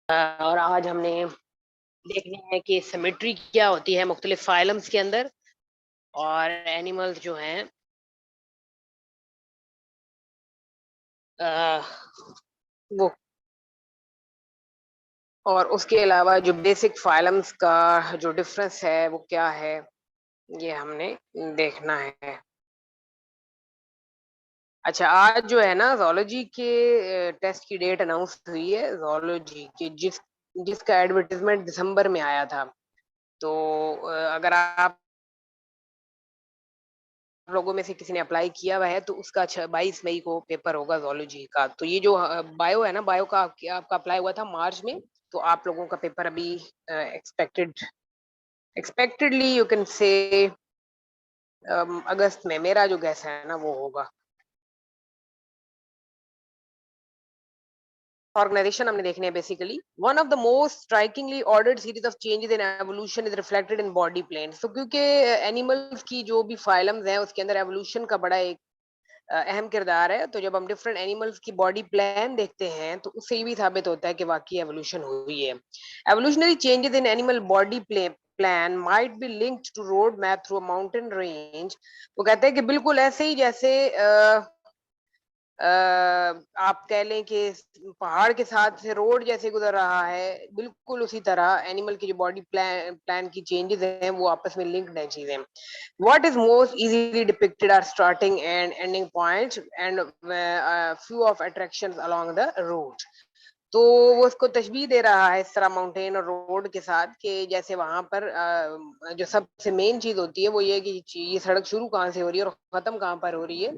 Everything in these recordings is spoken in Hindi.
और आज हमने देखना है कि सिमेट्री क्या होती है मुख्तलिफ फाइलम्स के अंदर और एनिमल्स जो हैं अ, वो और उसके अलावा जो बेसिक फाइलम्स का जो डिफरेंस है वो क्या है, ये हमने देखना है। अच्छा, आज जो है ना ज़ूलॉजी के टेस्ट की डेट अनाउंस हुई है ज़ूलॉजी की जिसका एडवर्टाइज़मेंट दिसंबर में आया था। तो अगर आप लोगों में से किसी ने अप्लाई किया हुआ है तो उसका 22 मई को पेपर होगा ज़ूलॉजी का। तो ये जो बायो है ना, बायो का आपका अप्लाई हुआ था मार्च में, तो आप लोगों का पेपर अभी एक्सपेक्टेडली यू कैन से अगस्त में, मेरा जो गेस है ना वो होगा। ऑर्गेनाइजेशन हमने देखने हैं basically. One of the most strikingly ordered series of changes in evolution is reflected in body plans. तो क्योंकि एनिमल्स की जो भी फाइलम्स हैं उसके अंदर एवोल्यूशन का बड़ा एक अहम किरदार है। तो जब हम डिफरेंट एनिमल्स की बॉडी प्लान देखते हैं तो उससे ये भी साबित होता है कि वाकई एवोल्यूशन हुई है। Evolutionary changes in animal body plan might be linked to road map through a mountain range. वो कहते हैं कि बिल्कुल ऐसे ही जैसे अ, आप कह लें कि पहाड़ के साथ से रोड जैसे गुजर रहा है, बिल्कुल उसी तरह एनिमल की जो बॉडी प्लान प्लान की चेंजेस हैं वो आपस में लिंक्ड हैं चीजें। What is most easily depicted are starting and ending points and few of attractions along the route. तो वो उसको तशबीह दे रहा है इस तरह माउंटेन और रोड के साथ कि जैसे वहां पर जो सबसे मेन चीज होती है वो ये है कि ये सड़क शुरू कहाँ से हो रही है और खत्म कहाँ पर हो रही है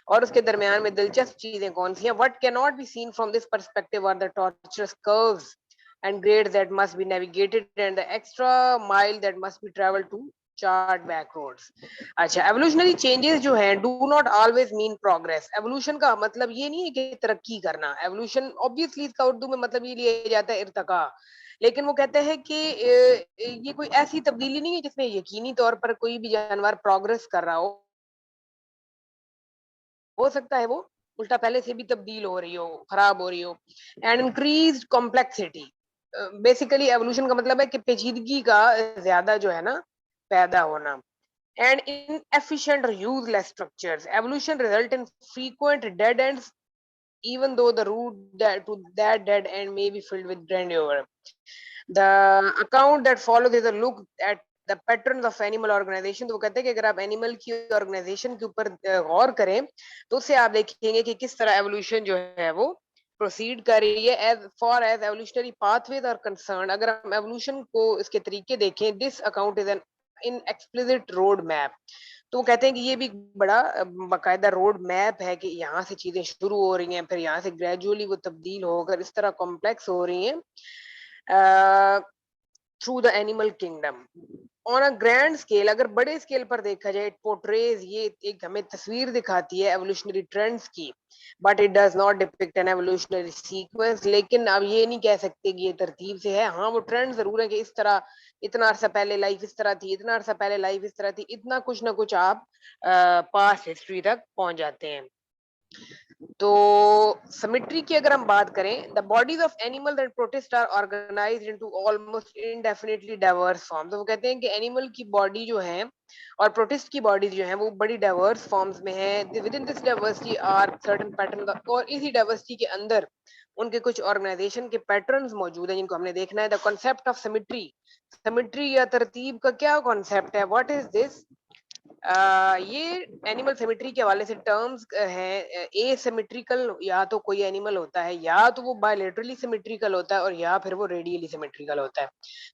और उसके दरमियान में दिलचस्प चीजें कौन सी हैं। What can not be seen from this perspective are the torturous curves and grades that must be navigated and the extra mile that must be traveled to chart back roads. अच्छा, एवोल्यूशनरी चेंजेस जो हैं do not always mean progress. Evolution का मतलब ये नहीं है कि तरक्की करना। एवोल्यूशन ऑब्वियसली इसका उर्दू में मतलब ये लिया जाता है इर्तका। लेकिन वो कहते हैं कि ये कोई ऐसी तब्दीली नहीं है जिसमें यकीनी तौर पर कोई भी जानवर प्रोग्रेस कर रहा हो सकता है वो उल्टा पहले से भी तब्दील हो रही हो, खराब हो रही हो। And increase complexity, basically evolution का मतलब है कि पेचीदगी का ज्यादा जो है ना पैदा होना। And inefficient or useless structures. Evolution result in frequent dead ends, even though the route to that dead end may be filled with grandeur. The account that follows is a look at the patterns of animal organization। तो वो कहते हैं कि अगर आप एनिमल की ऑर्गेनाइजेशन के ऊपर गौर करें तो उससे आप देखेंगे कि किस तरह एवोल्यूशन जो है वो प्रोसीड कर रही है। As far as evolutionary pathways are concern, अगर हम एवोल्यूशन को इसके तरीके देखें, this account is an in explicit road map. तो वो कहते हैं कि ये भी बड़ा बाकायदा रोड मैप है कि यहाँ से चीजें शुरू हो रही हैं, फिर यहाँ से ग्रेजुअली वो तब्दील होकर इस तरह कॉम्प्लेक्स हो रही हैं through the animal kingdom. On a grand scale, अगर बड़े स्केल पर देखा जाए, इट पोर्ट्रेज, ये एक हमें तस्वीर दिखाती है एवोल्यूशनरी ट्रेंड्स की। But it does not depict an evolutionary sequence. लेकिन अब ये नहीं कह सकते कि ये तरतीब से है। हाँ, वो ट्रेंड जरूर है कि इस तरह इतना अरसा पहले लाइफ इस तरह थी, इतना अरसा पहले लाइफ इस तरह थी, इतना कुछ ना कुछ आप पास्ट हिस्ट्री तक पहुंच जाते हैं। तो सिमेट्री की अगर हम बात करें, the bodies of animal that protist are organised into almost indefinitely diverse form. तो वो कहते हैं कि एनिमल की बॉडी जो है और प्रोटिस्ट की बॉडी जो है वो बड़ी डाइवर्स फॉर्म्स में है। Within this diversity are certain pattern, और इसी डाइवर्सिटी के अंदर उनके कुछ ऑर्गेनाइजेशन के पैटर्न्स मौजूद हैं जिनको हमने देखना है। The concept of symmetry, symmetry या तरतीब का क्या कॉन्सेप्ट है, व्हाट इज दिस। ये एनिमल सिमेट्री के हवाले से टर्म्स हैं। ए सिमेट्रिकल, या तो कोई एनिमल होता है या तो वो बायलेटरली सिमेट्रिकल होता है और या फिर वो रेडियली सिमेट्रिकल होता है।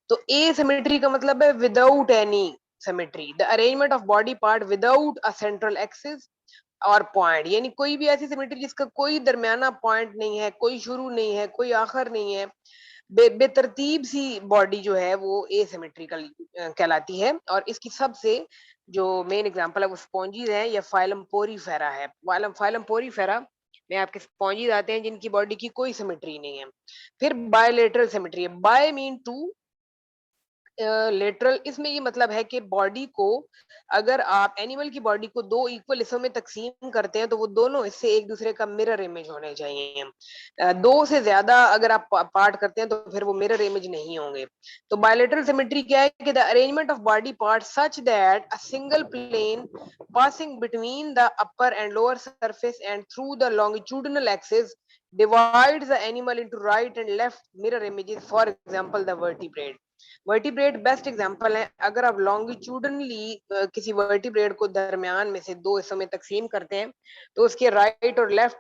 तो ए सिमेट्री का मतलब है without any symmetry, the arrangement of body part without a central axis और पॉइंट, यानी कोई भी ऐसी सिमेट्री जिसका कोई दरमियाना पॉइंट नहीं है, कोई शुरू नहीं है, कोई आखिर नहीं है, बेतरतीब सी बॉडी जो है वो एसिमेट्रिकल कहलाती है। और इसकी सबसे जो मेन एग्जांपल है वो स्पॉन्जीज है या फाइलम पोरीफेरा है। फाइलम पोरीफेरा में आपके स्पॉन्जीज आते हैं जिनकी बॉडी की कोई सिमेट्री नहीं है। फिर बायलेटरल सिमेट्री है, बाय मीन टू, लेटरल, इसमें ये मतलब है कि बॉडी को अगर आप एनिमल की बॉडी को दो इक्वल हिस्सों में तकसीम करते हैं तो वो दोनों हिस्से एक दूसरे का मिरर इमेज होने चाहिए। दो से ज्यादा अगर आप पार्ट करते हैं तो फिर वो मिरर इमेज नहीं होंगे। तो बायलेटरल सिमेट्री क्या है कि the arrangement of body part such that a single plane passing between the upper and lower surface and through the longitudinal axis divides the animal into right and left mirror images, for example the vertebrate। Vertebrate best example है। अगर आप लॉन्गिट्यूडनली किसी वर्टिब्रेट को दरमियान में से दो हिस्सों में तकसीम करते हैं तो उसके राइट और लेफ्ट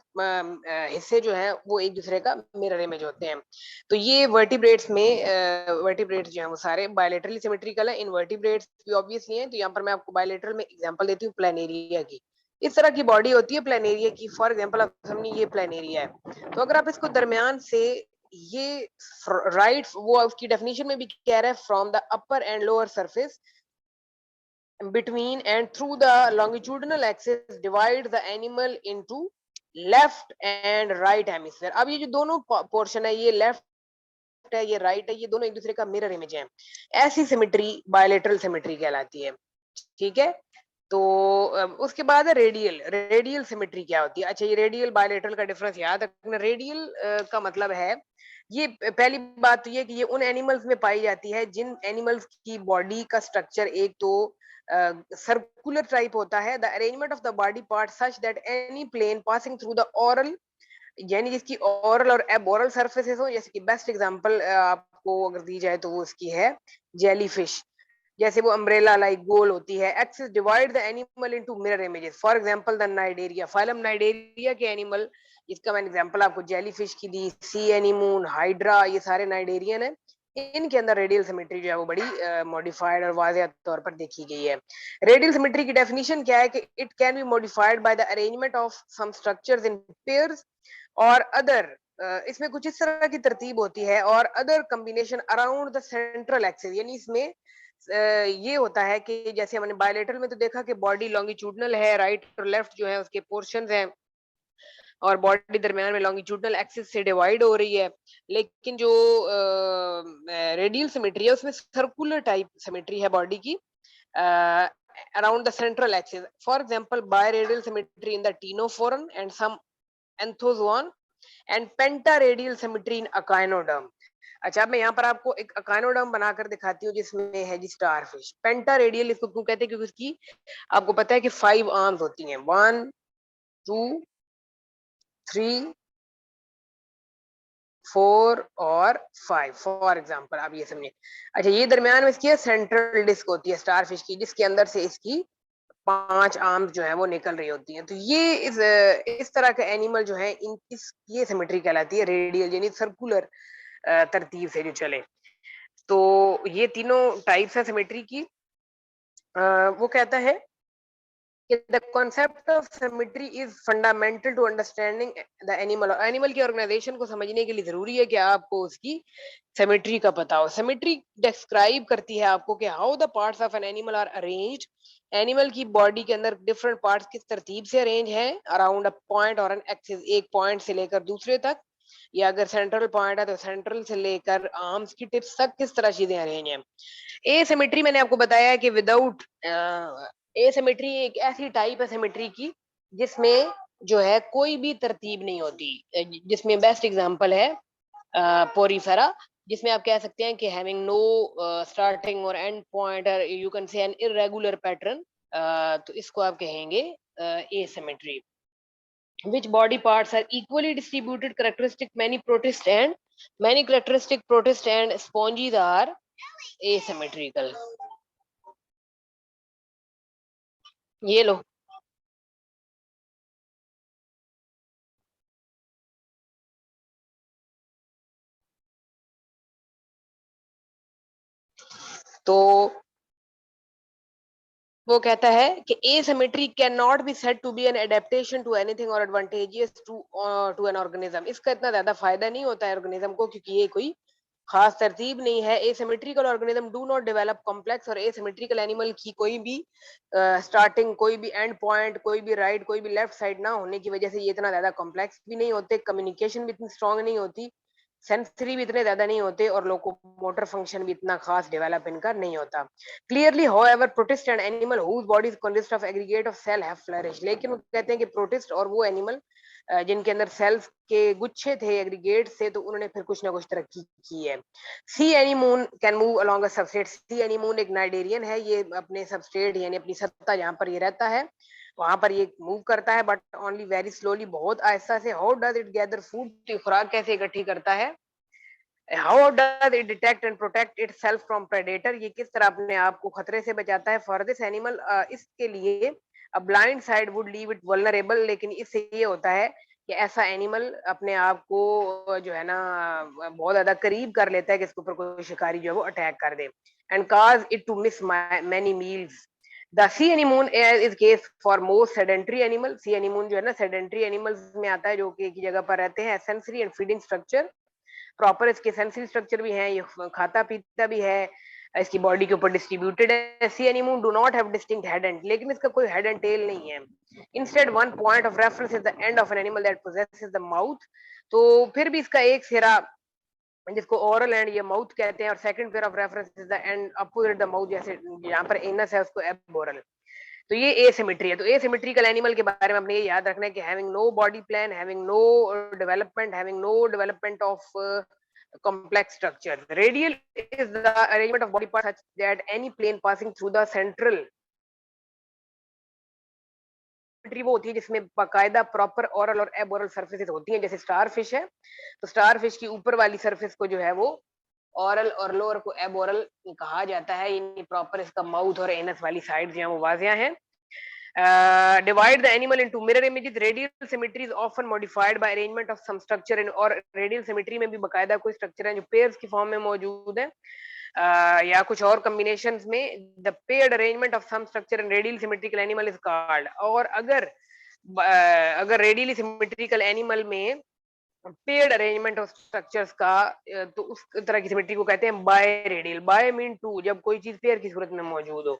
हिस्से जो है वो एक दूसरे का मिरर इमेज होते हैं। तो ये वर्टिब्रेट्स में वर्टिब्रेट्स जो है वो सारे बायलेटरली सिमेट्रिकल है। इन वर्टिब्रेट्स भी ऑब्वियसली है। तो यहाँ पर मैं आपको बायलेटरल में एग्जांपल देती हूँ प्लेनेरिया की। इस तरह की बॉडी होती है प्लेनेरिया की। फॉर एग्जांपल आप समझिए ये प्लेनेरिया है। तो अगर आप इसको दरमियान से ये राइट वो उसकी डेफिनेशन में भी कह रहा है from the upper and lower surface between and through the longitudinal axis divide the animal into left and right hemisphere। अब ये जो दोनों पोर्शन है ये लेफ्ट है ये राइट है ये दोनों एक दूसरे का मिरर इमेज है। ऐसी सिमेट्री बायलेटरल सिमेट्री कहलाती है। ठीक है। तो उसके बाद है रेडियल। रेडियल सिमेट्री क्या होती है? अच्छा ये रेडियल बायलेटरल का डिफरेंस याद रखना। रेडियल का मतलब है ये पहली बात तो ये कि ये उन एनिमल्स में पाई जाती है जिन एनिमल्स की बॉडी का स्ट्रक्चर एक तो सर्कुलर टाइप होता है। The arrangement of the body part such that any plane passing through the oral यानी जिसकी ओरल और एबोरल सर्फेसेस हो। जैसे कि बेस्ट एग्जांपल आपको अगर दी जाए तो वो उसकी है जेलीफिश। जैसे वो अम्ब्रेला लाइक गोल होती है। Axis divide the animal into mirror images. For example the Cnidaria phylum Cnidaria के एनिमल इसका मैंने एग्जांपल आपको जेलीफिश की दी, सी एनीमून, हाइड्रा, ये सारे नाइडेरियन है। इनके अंदर रेडियल सिमेट्री जो है वो बड़ी मॉडिफाइड और वाज़ेह तौर पर देखी गई है। रेडियल सिमेट्री की डेफिनेशन क्या है कि it can be modified by the arrangement of some structures in pairs और अदर इसमें कुछ इस तरह की तरतीब होती है और other combination around the central axis. यानी इसमें ये होता है कि जैसे हमने बायलेटरल में तो देखा कि बॉडी लॉन्गिट्यूडनल है, राइट और लेफ्ट जो है उसके पोर्शंस हैं और बॉडी दरमियान में लॉन्गिट्यूडनल एक्सिस से डिवाइड हो रही है। लेकिन जो रेडियल सिमेट्री है उसमें सर्कुलर टाइप सिमेट्री है बॉडी की around the central axis. For example biradial symmetry in the ctenophoran and some anthozoan and pentaradial symmetry in echinoderm. अच्छा अब मैं यहाँ पर आपको एक अकाइनोडर्म बनाकर दिखाती हूँ जिसमें है जी स्टारफिश। पेंटारेडियल इसको क्यों कहते हैं? क्योंकि उसकी आपको पता है कि 5 आर्म्स होती हैं, 1 2 3 4 और 5 फॉर एग्जाम्पल आप ये समझिए। अच्छा ये दरमियान में इसकी सेंट्रल डिस्क होती है स्टारफिश की जिसके अंदर से इसकी 5 आर्म्स जो है वो निकल रही होती हैं। तो ये इस तरह के एनिमल जो है ये सिमेट्री कहलाती है रेडियल यानी सर्कुलर तरतीब से जो चले। तो ये तीनों टाइप्स है सिमेट्री की। वो कहता है कि the concept of symmetry is fundamental to understanding the animal। Animal की ऑर्गेनाइजेशन को समझने के लिए जरूरी है कि आपको उसकी सिमेट्री का पता हो। सिमेट्री डिस्क्राइब करती है आपको कि how the parts of an animal are arranged. Animal की बॉडी के अंदर डिफरेंट पार्ट्स किस तरतीब से अरेंज है अराउंड अ पॉइंट और एन एक्सिस। एक पॉइंट से लेकर दूसरे तक या अगर सेंट्रल पॉइंट है तो सेंट्रल से लेकर आर्म्स की टिप्स तक किस तरह चीजें अरेंज हैं। एसिमेट्री मैंने आपको बताया कि विदाउट एसिमेट्री एक ऐसी टाइप है सिमेट्री की जिसमें जो है कोई भी तरतीब नहीं होती। जिसमें बेस्ट एग्जांपल है पोरीफेरा जिसमें आप कह सकते हैं कि हैविंग नो स्टार्टिंग और एंड पॉइंट और you can say an irregular pattern. तो इसको आप कहेंगे asymmetry. which body parts are equally distributed characteristic many characteristic protist and sponges are asymmetrical। ये लो। तो वो कहता है कि asymmetry cannot be said to be an adaptation to anything or advantageous to an organism। इसका इतना ज्यादा फायदा नहीं होता है ऑर्गेनिज्म को क्योंकि ये कोई खास तरतीब नहीं है। asymmetrical organism do not develop complex और asymmetrical animal की कोई भी स्टार्टिंग कोई भी एंड पॉइंट कोई भी राइट कोई भी लेफ्ट साइड ना होने की वजह से ये इतना ज्यादा कॉम्प्लेक्स भी नहीं होते। कम्युनिकेशन भी इतनी स्ट्रांग नहीं होती सेंसरी भी इतने ज्यादा नहीं होते और लोकोमोटर फंक्शन भी इतना खास डेवलप इनका नहीं होता. Clearly however protist and animal whose bodies consist of aggregate of cell have flourish. लेकिन वो कहते हैं कि प्रोटिस्ट और वो एनिमल जिनके अंदर सेल्स के गुच्छे थे एग्रीगेट से, तो उन्होंने फिर कुछ ना कुछ तरक्की की है. Sea anemone can move along a substrate. Sea anemone एक नाइडेरियन है, ये अपने सबस्ट्रेट यानी अपनी सत्ता जहां पर ये रहता है वहां पर ये मूव करता है, बट ओनली वेरी स्लोली, बहुत आहिस्ता से. How does it gather food. खुराक कैसे इकट्ठी करता है. How does it detect and protect itself from predator. ये किस तरह अपने आप को खतरे से बचाता है. फॉर दिस एनिमल, इसके लिए a blind side would leave it vulnerable. लेकिन इससे ये होता है कि ऐसा एनिमल अपने आप को जो है ना बहुत ज्यादा करीब कर लेता है कि इसके ऊपर कोई शिकारी जो है वो अटैक कर दे, and cause it to miss many meals. The sea anemone is case for most sedentary animal. Sea anemone जो है ना सेडेंट्री एनिमल्स में आता है, जो कि एक ही जगह पर रहते हैं. Sensory and feeding structure proper इसके सेंसरी स्ट्रक्चर भी है, ये खाता पीता भी है, इसकी बॉडी के ऊपर डिस्ट्रीब्यूटेड है. Sea anemone do not have distinct head end. लेकिन इसका कोई हेड एंड टेल नहीं है. Instead one point of reference is the end of an animal that possesses the mouth. तो फिर भी इसका एक सिरा जिसको ओरल एंड ये माउथ कहते हैं, और second pair of reference is the and opposite the mouth, जैसे यहाँ पर एनस है उसको एबोरल. तो ये एसिमेट्री है. तो एसिमेट्रिकल एनिमल के बारे में आपने ये याद रखना है कि having no body plan, having no development, having no development of complex structure. Radial is the arrangement of body parts such that any plane passing through the central वो होती है जिसमें बाकायदा प्रॉपर ओरल और एबोरल सर्फेसेस होती हैं. जैसे स्टार फिश है, तो स्टार फिश की ऊपर वाली सर्फेस को जो है वो ओरल और लोअर को एबोरल कहा जाता है. यानी प्रॉपर इसका माउथ और एनस वाली साइड जो है वो वाजिया है. Divide the animal into mirror images. Radial symmetry is often modified by arrangement of some structure in, और radial symmetry में भी बकायदा कोई स्ट्रक्चर है जो पेयर्स की फॉर्म में मौजूद है, या कुछ और कॉम्बिनेशंस में. The paired arrangement of some structure in radial symmetrical animal is called. और अगर रेडियली सिमेट्रिकल एनिमल में पेयर्ड अरेंजमेंट ऑफ स्ट्रक्चर्स का, तो उस तरह की सिमेट्री को कहते हैं biradial. Bi mean two, जब कोई चीज पेयर की सूरत में मौजूद हो.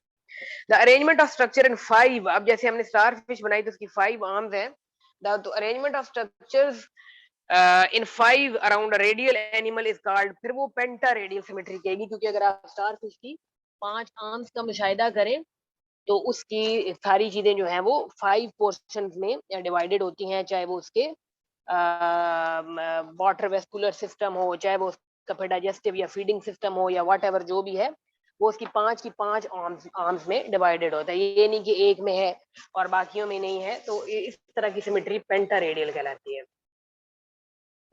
The arrangement of structure in 5. अब जैसे हमने स्टार फिश बनाई तो उसकी 5 आर्म्स हैं. The arrangement of structures in 5 around radial animal is called. फिर वो पेंटा रेडियल सिमेट्री कहेगी, क्योंकि अगर आप स्टार फिश की 5 आर्म्स का मुशाहिदा करें तो उसकी सारी चीजें जो हैं वो 5 पोर्शंस में डिवाइडेड होती हैं. चाहे वो उसके वाटर वेस्कुलर सिस्टम हो, चाहे वो उसका फिर डाइजेस्टिव या फीडिंग सिस्टम हो, या वट एवर जो भी है, वो उसकी 5 की 5 आर्म्स में डिवाइडेड होता है. ये नहीं कि एक में है और बाकियों में नहीं है. तो इस तरह की सिमेट्री पेंटा रेडियल कहलाती है.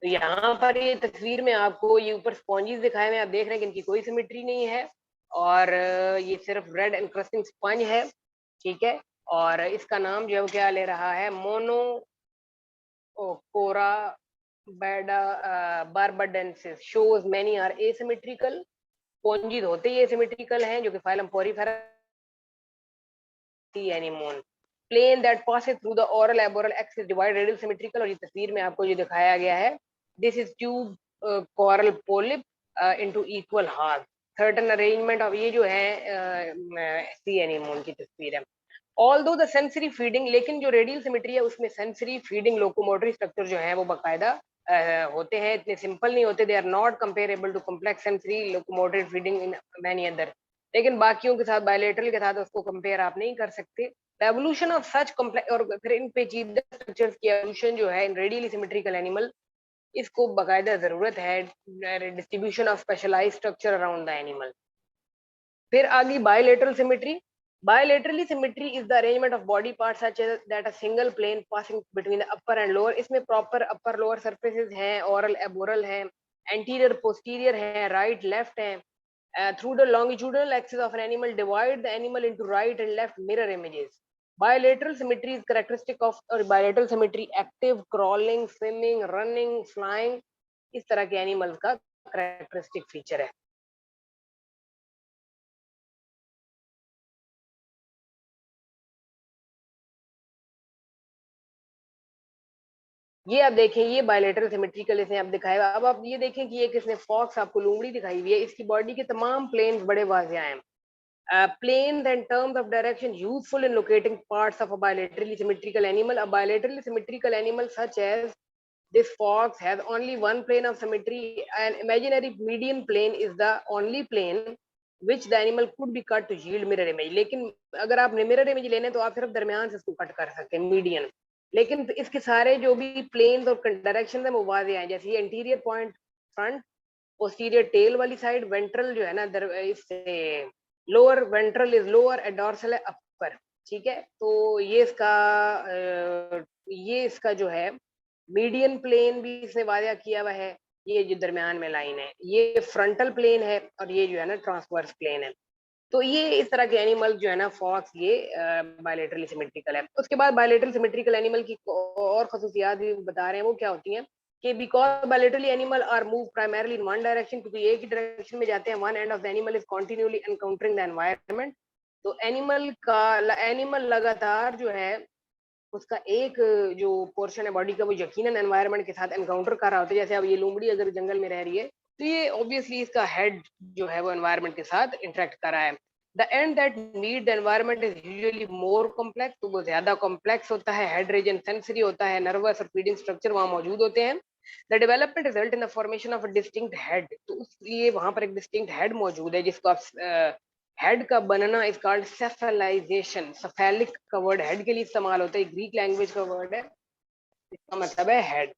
तो यहाँ पर ये तस्वीर में आपको ये ऊपर स्पॉन्जीज दिखाए हुए, आप देख रहे हैं कि इनकी कोई सिमेट्री नहीं है, और ये सिर्फ रेड एनक्रस्टिंग स्पंज है. ठीक है, और इसका नाम जो है वो क्या ले रहा है, मोनो कोरा बार्बाडेंसिस. Shows many are asymmetrical. Sponges होते ही एसिमेट्रिकल हैं, जो कि phylum Porifera anemone. Plane that passes through the oral aboral axis divide radial symmetrical. और ये तस्वीर में आपको जो दिखाया गया है, this is tube coral polyp into equal half. Certain arrangement of, ये जो है सी एनिमोन की तस्वीर है. ऑल्दो द सेंसरी फीडिंग, लेकिन जो रेडियल सिमेट्री है उसमें सेंसरी फीडिंग लोकोमोटरी स्ट्रक्चर जो है वो बाकायदा होते हैं. इतने सिंपल नहीं होते. They are not comparable to complex sensory locomotory feeding in many other. लेकिन बाकियों के साथ, बायलेटरल के साथ उसको कंपेयर आप नहीं कर सकते. The evolution of such complex, और फिर इन पेचीदा स्ट्रक्चर्स की एवोल्यूशन जो है इन रेडियली सिमेट्रिकल एनिमल, इसको बाकायदा जरूरत है distribution of specialised structure around the animal. फिर आगे bilateral symmetry. Bilaterally symmetry is the arrangement of body parts such as that a single plane passing between the upper and lower. इसमें proper upper lower surfaces हैं, oral aboral हैं, anterior posterior हैं, right left हैं. Through the longitudinal axis of an animal, divide the animal into right and left mirror images. Bilateral symmetry is characteristic of, or bilateral symmetry active, crawling, swimming, running, flying, इस तरह के animals का characteristic feature है. ये आप देखें, ये बायलेटरल सिमेट्रिकल इसने आप दिखाया. अब आप ये देखें कि ये किसने, फॉक्स आपको लोमड़ी दिखाई हुई है. इसकी बॉडी के तमाम प्लेन्स बड़े वाजिया हैं. Planes and terms of direction useful in locating parts of a bilaterally symmetrical animal. A bilaterally symmetrical animal such as This fox has only one plane of symmetry. An imaginary median plane is the only plane which the animal could be cut to yield mirror image. लेकिन अगर आप मिरर इमेज लेने तो आप सिर्फ दरमियान से इसको कट कर सकते हैं, मीडियन। लेकिन इसके सारे जो भी प्लेन्स और डायरेक्शन है वो वाजे हैं, जैसे ये interior point front, posterior tail वाली साइड, वेंट्रल जो है ना इससे lower ventral is lower and dorsal है अपर। ठीक है, तो ये इसका जो है मीडियन प्लेन भी इसने वादा किया हुआ है। ये जो दरमियान में लाइन है ये फ्रंटल प्लेन है और ये जो है ना ट्रांसवर्स प्लेन है। तो ये इस तरह के एनिमल जो है ना फॉक्स, ये बायलेटरली सिमेट्रिकल है। उसके बाद बायलेटरल सिमेट्रिकल एनिमल की और खसूसियात भी बता रहे हैं, वो क्या होती हैं कि because bilaterally animal are move primarily in one direction, क्योंकि एक ही डायरेक्शन में जाते हैं, one end of the animal is continuously encountering the environment. तो एनिमल लगातार जो है उसका एक जो पोर्शन है बॉडी का वो यकीनन एनवायरनमेंट के साथ एनकाउंटर कर रहा होता है। जैसे अब ये लोमड़ी अगर जंगल में रह रही है तो ये ऑब्वियसली इसका हेड जो है वो एनवायरनमेंट के साथ इंटरेक्ट कर रहा है। The end that meet the environment is usually more complex, तो वो ज्यादा कॉम्प्लेक्स होता है, हेड रीजन सेंसरी होता है, नर्वस और फीडिंग स्ट्रक्चर वहां मौजूद होते हैं। The development result in the formation of a distinct head, तो इसलिए वहां पर एक डिस्टिंक्ट हेड मौजूद है जिसको आप हेड का बनना इज कॉल्ड सेफलाइजेशन। सफेलिक का वर्ड हेड के लिए इस्तेमाल होता है, ग्रीक लैंग्वेज का वर्ड है, इसका मतलब है head.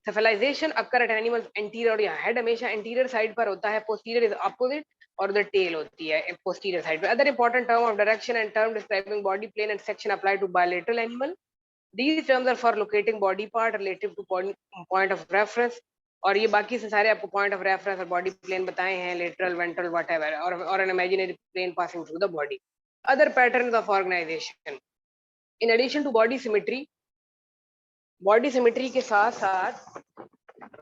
Cephalization occur at animals anterior, और यहाँ हेड हमेशा एंटीरियर साइड पर होता है, पोस्टीरियर इज अपोजिट, और द टेल होती है पोस्टीरियर साइड पे। Other important term of direction and term describing body plane and section apply to bilateral animal. These terms are for locating body part relative to point of reference, और ये बाकी से सारे आपको पॉइंट ऑफ रेफरेंस और बॉडी प्लेन बताए हैं, लेटरल वेंट्रल व्हाटएवर, और an imaginary plane passing through the body. Other patterns of organisation in addition to body symmetry के साथ साथ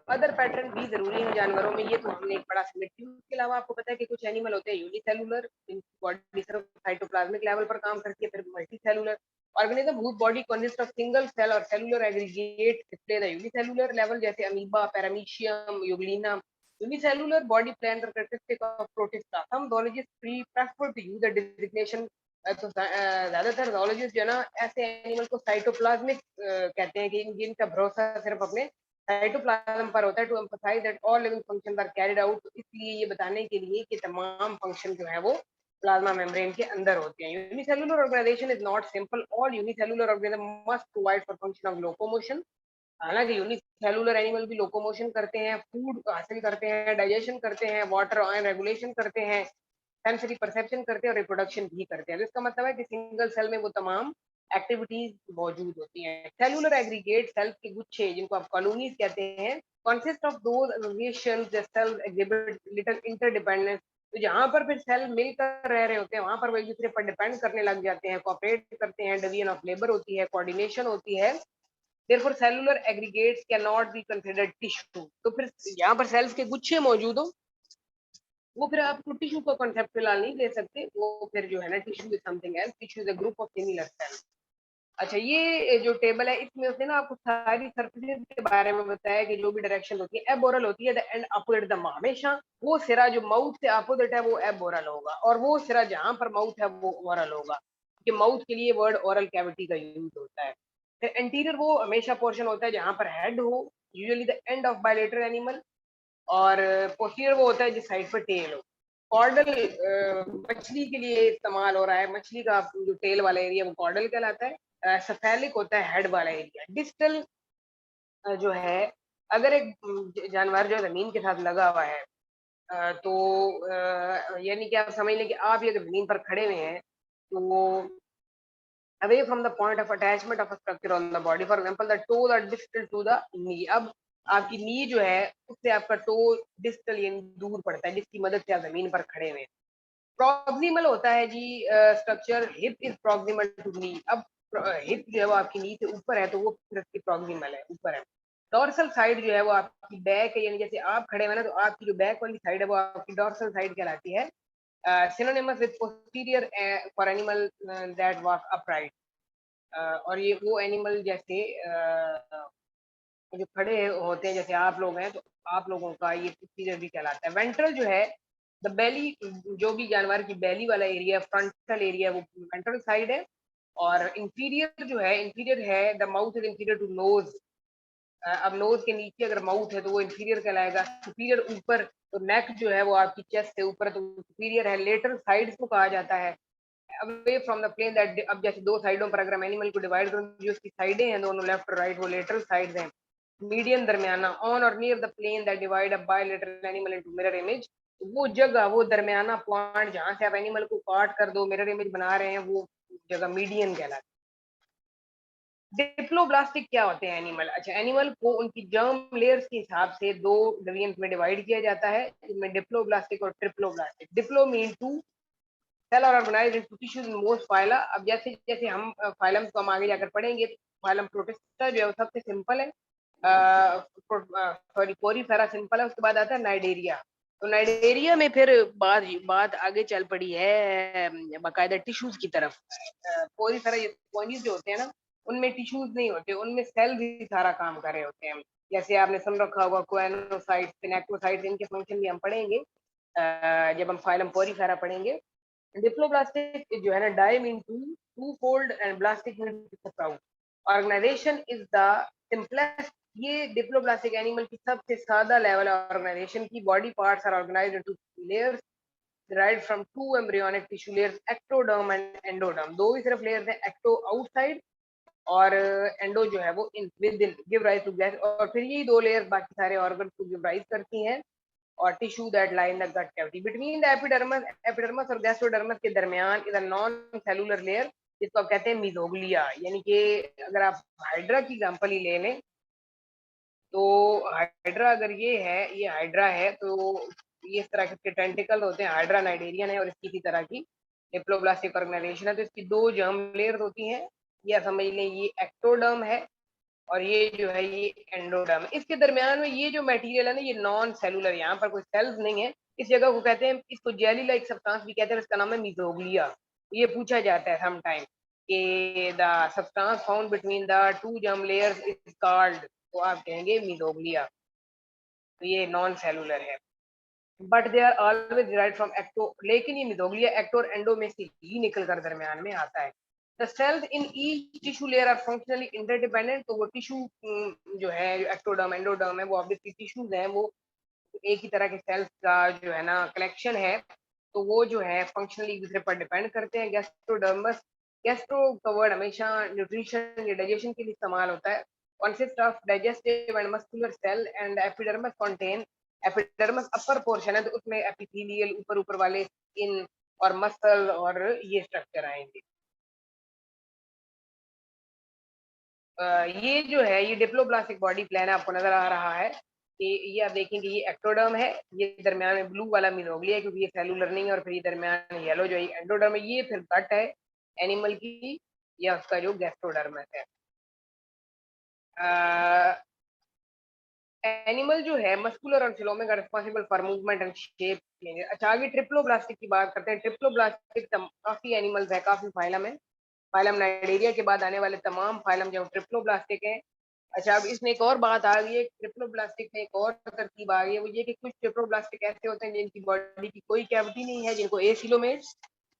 अदर पैटर्न भी जरूरी है जानवरों में। ये तो हमने एक बड़ा सिमेट्री, उसके अलावा आपको पता है कि कुछ एनिमल होते हैं यूनिसेलुलर, इनकी बॉडी सिर्फ साइटोप्लाज्मिक लेवल पर काम करती है, फिर multi cellular organism whose body consists of single cell or cellular aggregate display the unicellular level, जैसे amoeba, paramecium, Euglena. unicellular body plan are characteristic of protista. Some zoologists prefer to use the designation, तो ज्यादातर zoologists जो है ना ऐसे एनिमल को साइटोप्लाज्मिक कहते हैं कि जिनका भरोसा सिर्फ अपने साइटोप्लाज्म पर होता है, to emphasise that all living functions are carried out. तो इसलिए ये बताने के लिए कि तमाम फंक्शन जो है वो प्लाज्मा मेम्ब्रेन के अंदर होते हैं। Unicellular organisation is not simple, all unicellular organism must provide for function of locomotion. हालांकि यूनिसेलुलर एनिमल भी लोकोमोशन करते हैं, फूड हासिल करते हैं, डाइजेशन करते हैं, वाटर आयन रेगुलेशन करते हैं, सेंसरी परसेप्शन करते हैं और रिप्रोडक्शन भी करते हैं। तो इसका मतलब है कि सिंगल सेल में वो तमाम एक्टिविटीज मौजूद होती हैं। सेलुलर एग्रीगेट सेल्स के गुच्छे, जिनको आप कॉलोनीज कहते हैं, consist of those associations that cells exhibit little interdependence। तो जहां पर फिर सेल मिलकर रह रहे होते हैं वहां पर वो एक दूसरे पर डिपेंड करने लग जाते हैं, कोऑपरेट करते हैं, डिवीजन ऑफ लेबर होती है, कोऑर्डिनेशन होती है। therefore cellular aggregates cannot be considered tissue। तो फिर यहाँ पर सेल्स के गुच्छे मौजूद हो वो फिर आप टिश्यू को कॉन्सेप्ट फिलहाल नहीं ले सकते, वो फिर जो है ना tissue is something else, tissue is a group of similar sales. अच्छा, ये जो टेबल है इसमें उसने ना आपको सारी सर्फेसेस के बारे में बताया कि जो भी डायरेक्शन होती है एबोरल होती है, द एंड अपोजिट द हमेशा वो सिरा जो माउथ से अपोजिट है वो एबोरल होगा, और वो सिरा जहां पर माउथ है वो ओरल होगा, कि माउथ के लिए वर्ड ओरल कैविटी का यूज होता है। फिर एंटीरियर वो हमेशा पोर्शन होता है जहां पर हेड हो, usually the end of bilateral animal, और पोस्टीरियर वो होता है जिस साइड पर टेल हो। कॉर्डल मछली के लिए इस्तेमाल हो रहा है, मछली का जो टेल वाला एरिया वो कॉर्डल कहलाता है। सफेलिक होता है हेड वाला एरिया। डिस्टल जो है अगर एक जानवर जो जमीन के साथ लगा हुआ है, तो यानी कि आप समझ लें कि आप ये जमीन पर खड़े हुए हैं, तो away from the point of attachment of a structure on the body, for example the toes are distal to the knee। अब आपकी नी जो है उससे आपका टो डिस्टल यानी दूर पड़ता है, जिसकी मदद से आप जमीन पर खड़े हुए हैं। प्रॉक्सिमल होता है जी structure, hip is proximal to knee. अब हिप जो है वो आपकी नी से ऊपर है तो वो फिर इसकी प्रॉक्सिमल है, ऊपर है। डॉर्सल साइड जो है वो आपकी बैक है, यानी जैसे आप खड़े हुए ना तो आपकी जो बैक वाली साइड है वो आपकी डॉर्सल साइड कहलाती है। Synonymous with posterior for animal that walk upright. और ये वो एनिमल जैसे जो खड़े होते हैं जैसे आप लोग हैं, तो आप लोगों का ये पोस्टीरियर भी कहलाता है। वेंट्रल जो है द बेली, जो भी जानवर की बेली वाला एरिया, फ्रंटल एरिया, वो वेंट्रल साइड है। और इंफीरियर जो है, इंफीरियर है the mouth is inferior to nose, अब नोज के नीचे अगर माउथ है तो वो इंफीरियर कहलाएगा, सुपीरियर ऊपर, तो नेक जो है वो आपकी चेस्ट से ऊपर तो सुपीरियर है, लेटरल साइड्स को कहा जाता है, away from the plane that, अब जैसे दो साइडों पर अगर हम एनिमल को डिवाइड करूं, जो उसकी साइडें हैं दोनों लेफ्ट और राइट, वो लेटरल साइड्स हैं, मीडियन दरमियाना, ऑन और near the plane that divide a bilateral animal into mirror image, वो जगह, वो दरमियाना पॉइंट जहां से आप एनिमल को काट कर दो मिरर इमेज बना रहे हैं, वो जगह मीडियन कहलाती है। डिप्लोब्लास्टिक क्या होते हैं एनिमल? अच्छा, एनिमल को उनकी जर्म लेयर्स के हिसाब से दो डिवीजन में डिवाइड किया जाता है, जिनमें डिप्लोब्लास्टिक और triploblastic. Diplo mean two cell और organized into tissues in most phyla. अब जैसे जैसे हम फाइलम को हम आगे जाकर पढ़ेंगे, फाइलम प्रोटिस्टा जो है सबसे सिंपल है, सॉरी पोरीफेरा सिंपल है, उसके बाद आता है नाइडेरिया। तो नाइडेरिया में फिर बात आगे चल पड़ी है बाकायदा टिश्यूज की तरफ। पोरीफेरा ये स्पॉन्जिस जो होते हैं ना, उनमें टिश्यूज नहीं होते, उनमें सेल्स ही सारा काम कर रहे होते हैं। जैसे आपने सुन रखा होगा कोएनोसाइट्स, पिनेक्टोसाइट्स, इनके फंक्शन भी हम पढ़ेंगे जब हम फाइलम पोरीफेरा पढ़ेंगे। डिप्लोब्लास्टिक जो है ना, di mean two fold and blastic mean sprout. Organization is the simplest. ये डिप्लोब्लास्टिक एनिमल की सबसे सादा लेवल ऑर्गेनाइजेशन की। Body parts are organised into layers derived from two embryonic tissue layers, ectoderm and endoderm। दो ही सिर्फ लेयर्स हैं, एक्टो आउटसाइड और एंडो जो है वो in within, give rise to gas, और फिर यही दो लेयर्स बाकी सारे ऑर्गन को गिव राइज करती हैं। और tissue that lie in the gut cavity between the epidermis और गैस्ट्रोडर्मस के दरमियान is a non cellular layer, जिसको आप कहते हैं मीजोग्लिया। यानी कि अगर आप हाइड्रा की एग्जांपल ही ले लें, तो हाइड्रा अगर ये है, ये हाइड्रा है, तो ये इस तरह के टेंटिकल होते हैं, हाइड्रा नाइडेरियन है और इसकी इसी तरह की डिप्लोब्लास्टिक ऑर्गेनाइजेशन है। तो इसकी दो जर्म लेयर्स होती हैं, या समझ लें ये एक्टोडर्म है और ये जो है ये एंडोडर्म। इसके दरमियान में ये जो मटेरियल है ना, ये नॉन सेलुलर, यहाँ पर कोई सेल्स नहीं है। इस जगह को कहते हैं, इसको जेली लाइक सब्सटेंस भी कहते हैं, इसका नाम है मीजोग्लिया। ये पूछा जाता है सम टाइम कि the substance found between the two germ layers is called, तो आप कहेंगे मीजोग्लिया। तो ये नॉन सेलुलर है, but they are always derived from ecto. लेकिन ये मिथोग्लिया एक्टो और एंडो में से ही निकल कर दरमियान में आता है। The cells in each tissue layer are functionally interdependent. तो वो टिश्यू जो है, एक्टोडर्म एंडोडर्म है, वो ऑब्वियसली टिश्यूज हैं, वो एक ही तरह के सेल्स का जो है ना कलेक्शन है, तो वो जो है फंक्शनली एक दूसरे पर डिपेंड करते हैं। गैस्ट्रोडर्मस, गैस्ट्रो कवर्ड हमेशा न्यूट्रिशन या डाइजेशन के लिए इस्तेमाल होता है। Consist of digestive and muscular cell and epidermis contain, epidermis upper portion है तो उसमें एपिथेलियल ऊपर ऊपर वाले स्किन और मसल और ये स्ट्रक्चर आएंगे। ये जो है ये डिप्लोब्लास्टिक बॉडी प्लान आपको नजर आ रहा है कि ये आप देखेंगे ये एक्टोडर्म है, ये दरमियान में ब्लू वाला मिनोग्लिया है क्योंकि ये सेलुलर नहीं है, और फिर ये दरमियान में येलो जो है एंडोडर्म है, ये फिर गट है एनिमल की, या उसका जो गैस्ट्रोडर्मस है। एनिमल जो है मस्कुलर और फिलोमिक का responsible for movement and shape change. अच्छा, आगे ट्रिप्लोब्लास्टिक की बात करते हैं। ट्रिप्लोब्लास्टिक काफी एनिमल्स है, काफी फाइलम है। फाइलम नाइडेरिया के बाद आने वाले तमाम फाइलम जो ट्रिप्लोब्लास्टिक है। अच्छा, अब इसमें एक और बात आ गई है, ट्रिप्लोब्लास्टिक में एक और तरकीब आ गई है, वो ये कि कुछ ट्रिप्लोब्लास्टिक ऐसे होते हैं जिनकी बॉडी की कोई कैविटी नहीं है, जिनको एसिलोमेट।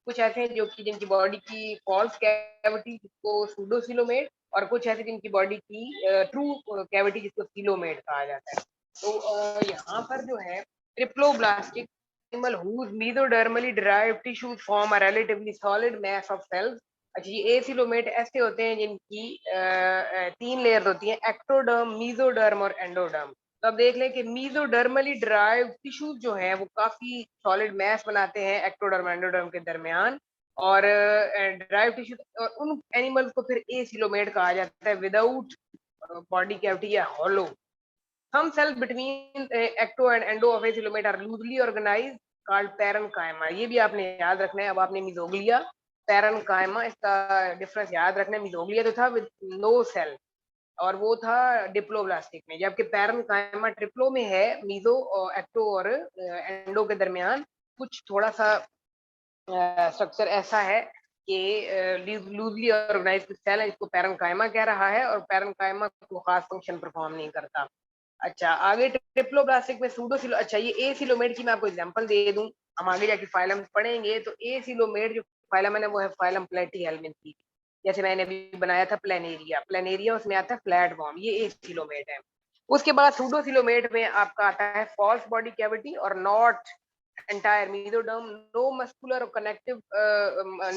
कुछ ऐसे हैं जो कि जिनकी बॉडी की फॉल्स कैविटी, जिसको सूडोसिलोमेट, और कुछ ऐसे जिनकी बॉडी की ट्रू कैविटी, जिसको सिलोमेट कहा जाता है। तो यहाँ पर जो है triploblastic animal whose mesodermally derived tissues form a relatively solid mass of cells। अच्छा, ये एसिलोमेट ऐसे होते हैं जिनकी तीन लेयर होती हैं, एक्टोडर्म, मीजोडर्म और एंडोडर्म। तो अब देख लें कि मीजोडर्मली ड्राइव टिश्यूज जो हैं वो काफी सॉलिड मैस बनाते हैं एक्टोडर्म एंडोडर्म के दरमियान, और ड्राइव टिश्यू, और उन एनिमल्स को फिर एसिलोमेट कहा जाता है, विदाउट बॉडी कैविटी या hollow. Some cells between ecto and endo of acilomet are loosely organized called parenchyma। ये भी आपने याद रखना है। अब आपने मिजोग्लिया, पैरेनकाइमा, इसका डिफरेंस याद रखना है। मिजोग्लिया तो था विद नो सेल, और वो था डिप्लोब्लास्टिक में, जबकि पैरेनकाइमा ट्रिप्लो में है, मीजो और एक्टो और एंडो के दरमियान कुछ थोड़ा सा स्ट्रक्चर ऐसा है कि लूजली ऑर्गेनाइज सेल है, इसको पैरेनकाइमा कह रहा है, और पैरेनकाइमा को खास फंक्शन परफॉर्म नहीं करता। अच्छा, आगे ट्रिप्लोब्लास्टिक में सूडोसिलो। अच्छा, ये एसिलोमेट की मैं आपको एग्जांपल दे दूं, हम आगे जाके फाइलम पढ़ेंगे, तो एसिलोमेट जो फाइलम है ना, वो है फाइलम प्लेटीहेल्मिन्थ की। जैसे मैंने अभी बनाया था प्लेनेरिया, प्लेनेरिया उसमें आता है फ्लैट बॉम्ब, ये एसिलोमेट है। उसके बाद सूडोसिलोमेट में आपका आता है फॉल्स बॉडी कैविटी और not entire mesoderm, no muscular और कनेक्टिव,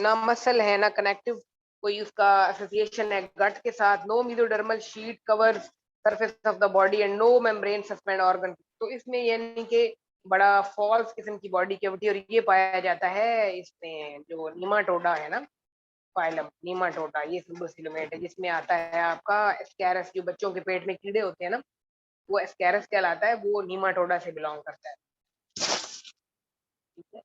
ना मसल है ना कनेक्टिव कोई उसका एसोसिएशन है गट के साथ, no mesodermal sheet cover surface of the body and no membrane suspend organ. तो इसमें यानी कि बड़ा फॉल्स किस्म की बॉडी कैविटी, और ये पाया जाता है इसमें जो नीमाटोडा है ना, फाइलम नीमाटोडा, ये सूडोसिलोमेट है जिसमें आता है आपका एस्कैरस, जो बच्चों के पेट में कीड़े होते हैं ना, वो एस्कैरस कहलाता है, वो नीमाटोडा से बिलोंग करता है। ठीक है।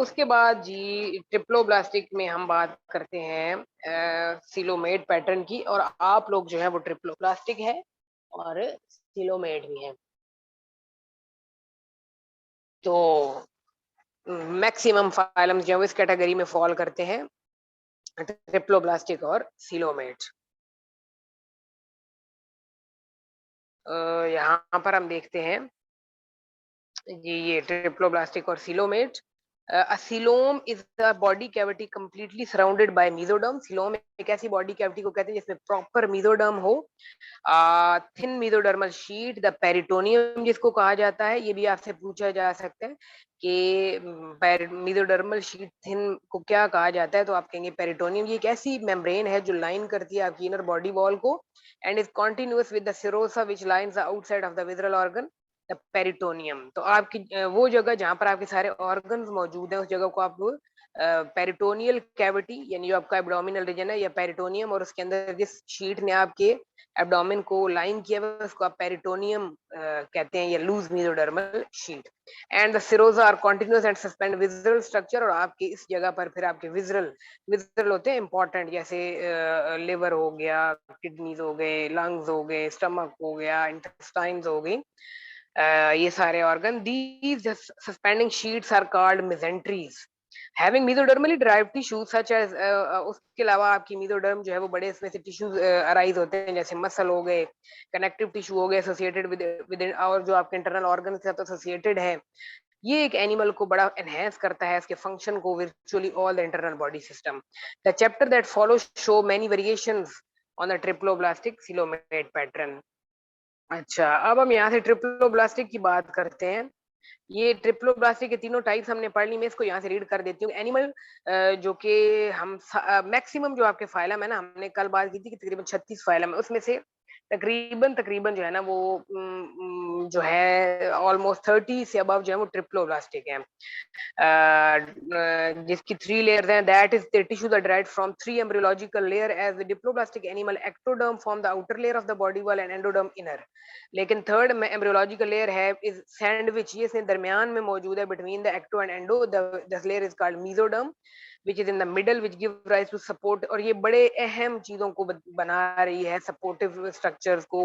उसके बाद जी ट्रिप्लोब्लास्टिक में हम बात करते हैं सिलोमेट पैटर्न की, और आप लोग जो है वो ट्रिप्लोब्लास्टिक है और सिलोमेट भी है। तो मैक्सिमम फाइलम जो है इस कैटेगरी में फॉल करते हैं, ट्रिप्लोब्लास्टिक और सिलोमेट। यहाँ पर हम देखते हैं जी ये ट्रिप्लोब्लास्टिक और coelomate. A coelom is the body cavity completely surrounded by mesoderm. Coelom एक ऐसी बॉडी कैविटी को कहते हैं जिसमें प्रॉपर मेसोडर्म हो, thin mesodermal sheet, the peritoneum जिसको कहा जाता है। ये भी आपसे पूछा जा सकता है कि मेसोडर्मल शीट थिन को क्या कहा जाता है, तो आप कहेंगे पेरिटोनियम। ये एक ऐसी मेम्ब्रेन है जो लाइन करती है आपकी इनर बॉडी वॉल को, and is continuous with the serosa which lines the outside of the visceral organ, the peritoneum. तो आपकी वो जगह जहाँ पर आपके सारे ऑर्गन्स मौजूद हैं, उस जगह को आप पेरिटोनियल कैविटी यानी जो आपका एब्डोमिनल रीजन है या पेरिटोनियम, और उसके अंदर जिस शीट ने आपके एब्डोमिन को लाइन किया हुआ है उसको आप पेरिटोनियम कहते हैं, या loose mesodermal sheet. And the serosa are continuous and suspend visceral structure, और आपके इस जगह पर फिर आपके विजरल होते हैं इंपॉर्टेंट, जैसे लिवर हो गया, किडनीज हो गए, लंग्स हो गए, स्टमक हो गया, इंटेस्टाइन्स हो गई, ये सारे organ. These suspending sheets are called mesenteries having mesodermally derived tissues such as उसके अलावा आपकी mesoderm जो है वो बड़े इसमें से टिश्यूज अराइज होते हैं, जैसे मसल हो गए, कनेक्टिव टिश्यू हो गए एसोसिएटेड विद और जो आपके इंटरनल ऑर्गन के साथ एसोसिएटेड है। ये एक एनिमल को बड़ा एनहेंस करता है, इसके फंक्शन को, virtually all the internal body system. The chapter that follows show many variations on the triploblastic coelomate pattern. अच्छा, अब हम यहाँ से ट्रिप्लोब्लास्टिक की बात करते हैं। ये ट्रिप्लोब्लास्टिक के तीनों टाइप्स हमने पढ़ ली, मैं इसको यहाँ से रीड कर देती हूँ। एनिमल जो कि हम मैक्सिमम जो आपके फाइलम है ना, हमने कल बात की थी कि तकरीबन 36 फाइलम है, उसमें से तकरीबन जो है ना वो जो है ऑलमोस्ट 30 से अबव जो है वो ट्रिप्लोब्लास्टिक है, जिसकी 3 लेयर्स हैं। That is the tissues are derived from 3 embryological layer as the diploblastic animal ectoderm form the outer layer of the body wall and endoderm inner, लेकिन थर्ड में एम्ब्रियोलॉजिकल लेयर है इज सैंडविच, ये इसके दरमियान में मौजूद है, between the ecto and endo, the layer is called mesoderm which is in the middle which give rise to support, और ये बड़े अहम चीजों को बना रही है, सपोर्टिव स्ट्रक्चर्स को,